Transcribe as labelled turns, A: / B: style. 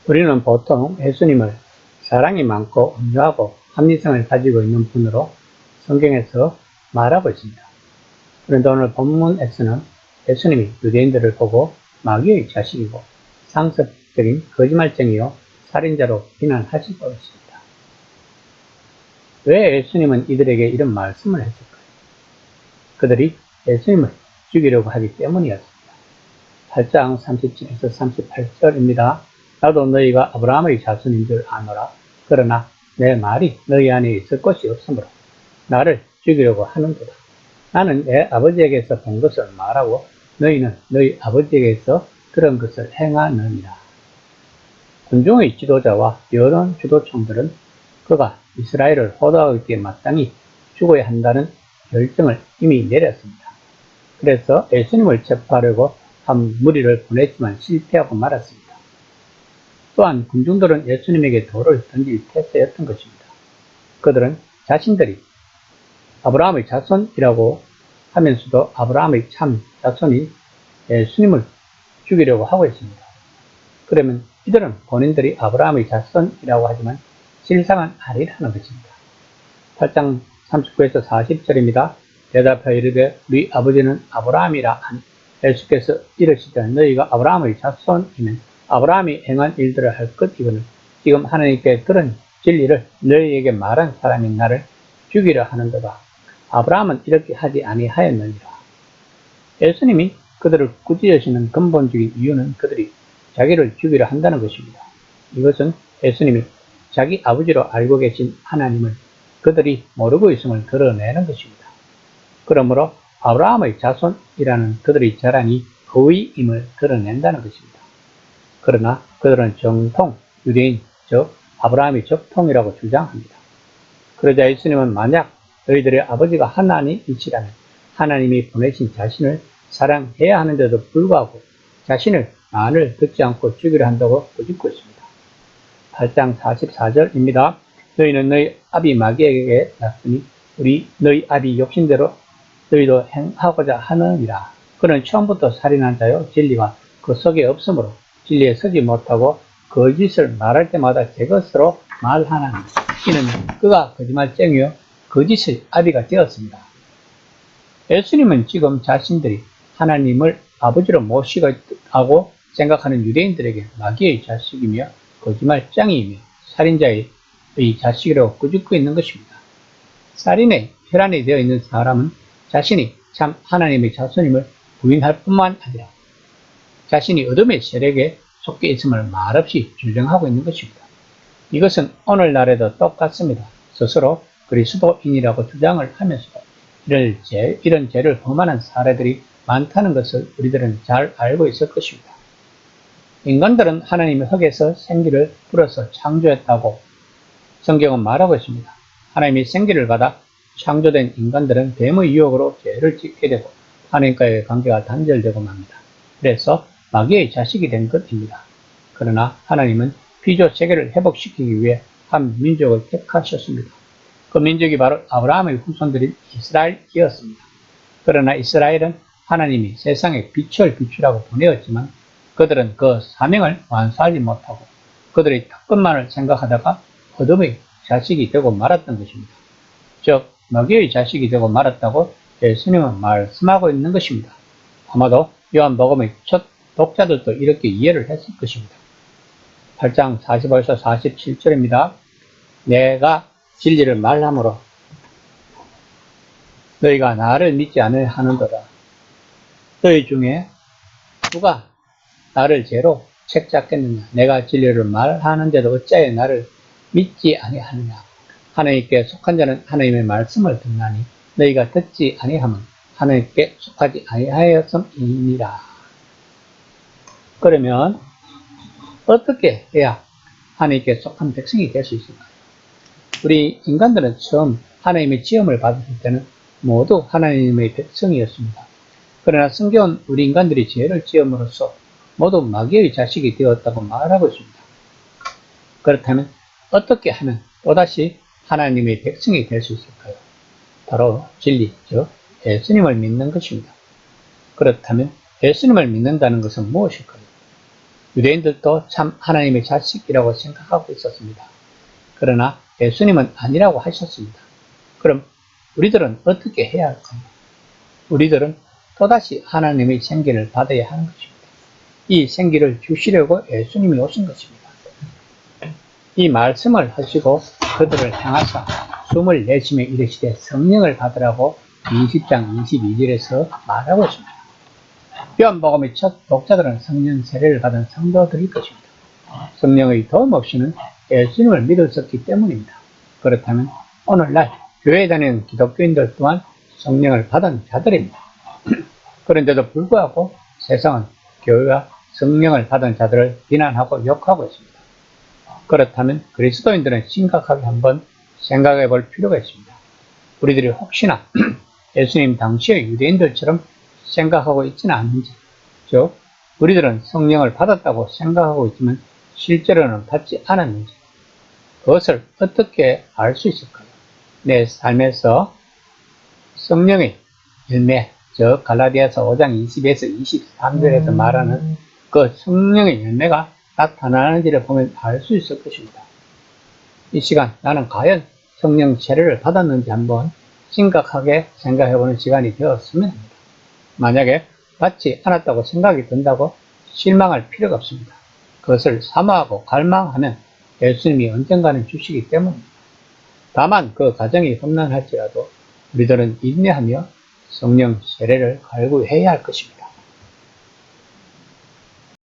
A: 우리는 보통 예수님을 사랑이 많고 온유하고 합리성을 가지고 있는 분으로 성경에서 말하고 있습니다. 그런데 오늘 본문에서는 예수님이 유대인들을 보고 마귀의 자식이고 상습적인 거짓말쟁이요 살인자로 비난하시고 있습니다. 왜 예수님은 이들에게 이런 말씀을 했을까요? 그들이 예수님을 죽이려고 하기 때문이었습니다. 8장 37에서 38절입니다. 나도 너희가 아브라함의 자손인 줄 아노라. 그러나 내 말이 너희 안에 있을 것이 없으므로 나를 죽이려고 하는도다. 나는 내 아버지에게서 본 것을 말하고 너희는 너희 아버지에게서 들은 것을 행하느니라. 군중의 지도자와 여론 주도층들은 그가 이스라엘을 호도하기에 마땅히 죽어야 한다는 결정을 이미 내렸습니다. 그래서 예수님을 체포하려고 한 무리를 보냈지만 실패하고 말았습니다. 또한 군중들은 예수님에게 돌을 던질 태세였던 것입니다. 그들은 자신들이 아브라함의 자손이라고 하면서도 아브라함의 참 자손인 예수님을 죽이려고 하고 있습니다. 그러면 이들은 본인들이 아브라함의 자손이라고 하지만 실상은 아니라는 것입니다. 8장 39에서 40절입니다. 대답하여 이르되 우리 아버지는 아브라함이라 하니 예수께서 이르시되 너희가 아브라함의 자손이면 아브라함이 행한 일들을 할 것이거늘 지금 하나님께 들은 진리를 너희에게 말한 사람이 나를 죽이려 하는도다. 아브라함은 이렇게 하지 아니하였느니라. 예수님이 그들을 꾸짖으시는 근본적인 이유는 그들이 자기를 죽이려 한다는 것입니다. 이것은 예수님이 자기 아버지로 알고 계신 하나님을 그들이 모르고 있음을 드러내는 것입니다. 그러므로 아브라함의 자손이라는 그들의 자랑이 허위임을 드러낸다는 것입니다. 그러나 그들은 정통 유대인, 즉 아브라함의 적통이라고 주장합니다. 그러자 예수님은 만약 너희들의 아버지가 하나님이시라면 하나님이 보내신 자신을 사랑해야 하는데도 불구하고 자신을 말을 듣지 않고 죽이려 한다고 꾸짖고 있습니다. 8장 44절입니다. 너희는 너희 아비 마귀에게 났으니 너희 아비 욕심대로 너희도 행하고자 하느니라. 그는 처음부터 살인한 자요 진리가 그 속에 없으므로 진리에 서지 못하고 거짓을 말할 때마다 제 것으로 말하나니 이는 그가 거짓말쟁이요 거짓의 아비가 되었습니다. 예수님은 지금 자신들이 하나님을 아버지로 모시고 생각하는 유대인들에게 마귀의 자식이며 거짓말쟁이이며 살인자의 자식이라고 꾸짖고 있는 것입니다. 살인에 혈안이 되어 있는 사람은 자신이 참 하나님의 자손임을 부인할 뿐만 아니라 자신이 어둠의 세력에 속해 있음을 말없이 주장하고 있는 것입니다. 이것은 오늘날에도 똑같습니다. 스스로 그리스도인이라고 주장을 하면서도 이런 죄를 범하는 사례들이 많다는 것을 우리들은 잘 알고 있을 것입니다. 인간들은 하나님의 흙에서 생기를 불어서 창조했다고 성경은 말하고 있습니다. 하나님이 생기를 받아 창조된 인간들은 뱀의 유혹으로 죄를 짓게 되고 하나님과의 관계가 단절되고 맙니다. 그래서 마귀의 자식이 된 것입니다. 그러나 하나님은 피조 세계를 회복시키기 위해 한 민족을 택하셨습니다. 그 민족이 바로 아브라함의 후손들인 이스라엘이었습니다. 그러나 이스라엘은 하나님이 세상에 빛을 비추라고 보내었지만 그들은 그 사명을 완수하지 못하고 그들의 특권만을 생각하다가 어둠의 자식이 되고 말았던 것입니다. 즉 마귀의 자식이 되고 말았다고 예수님은 말씀하고 있는 것입니다. 아마도 요한복음의 첫 독자들도 이렇게 이해를 했을 것입니다. 8장 45에서 47절입니다. 내가 진리를 말함으로 너희가 나를 믿지 않으려 하는도다. 너희 중에 누가 나를 죄로 책잡겠느냐? 내가 진리를 말하는데도 어찌하여 나를 믿지 아니하느냐? 하나님께 속한 자는 하나님의 말씀을 듣나니 너희가 듣지 아니하면 하나님께 속하지 아니하였음이니라. 그러면 어떻게 해야 하나님께 속한 백성이 될 수 있을까요? 우리 인간들은 처음 하나님의 지음을 받았을 때는 모두 하나님의 백성이었습니다. 그러나 성경은 우리 인간들이 죄를 지음으로써 모두 마귀의 자식이 되었다고 말하고 있습니다. 그렇다면 어떻게 하면 또다시 하나님의 백성이 될 수 있을까요? 바로 진리, 즉 예수님을 믿는 것입니다. 그렇다면 예수님을 믿는다는 것은 무엇일까요? 유대인들도 참 하나님의 자식이라고 생각하고 있었습니다. 그러나 예수님은 아니라고 하셨습니다. 그럼 우리들은 어떻게 해야 할까요? 우리들은 또다시 하나님의 생기를 받아야 하는 것입니다. 이 생기를 주시려고 예수님이 오신 것입니다. 이 말씀을 하시고 그들을 향하사 숨을 내쉬며 이르시되 성령을 받으라고 20장 22절에서 말하고 있습니다. 요한복음의 첫 독자들은 성령 세례를 받은 성도들일 것입니다. 성령의 도움 없이는 예수님을 믿을 수 없기 때문입니다. 그렇다면 오늘날 교회에 다니는 기독교인들 또한 성령을 받은 자들입니다. 그런데도 불구하고 세상은 교회와 성령을 받은 자들을 비난하고 욕하고 있습니다. 그렇다면 그리스도인들은 심각하게 한번 생각해 볼 필요가 있습니다. 우리들이 혹시나 예수님 당시의 유대인들처럼 생각하고 있지는 않는지, 즉 우리들은 성령을 받았다고 생각하고 있지만 실제로는 받지 않았는지, 그것을 어떻게 알 수 있을까요? 내 삶에서 성령의 열매, 즉 갈라디아서 5장 20에서 23절에서 말하는 그 성령의 열매가 나타나는지를 보면 알 수 있을 것입니다. 이 시간 나는 과연 성령 세례를 받았는지 한번 심각하게 생각해보는 시간이 되었으면 합니다. 만약에 받지 않았다고 생각이 든다고 실망할 필요가 없습니다. 그것을 사모하고 갈망하면 예수님이 언젠가는 주시기 때문입니다. 다만 그 과정이 험난할지라도 우리들은 인내하며 성령 세례를 갈구해야 할 것입니다.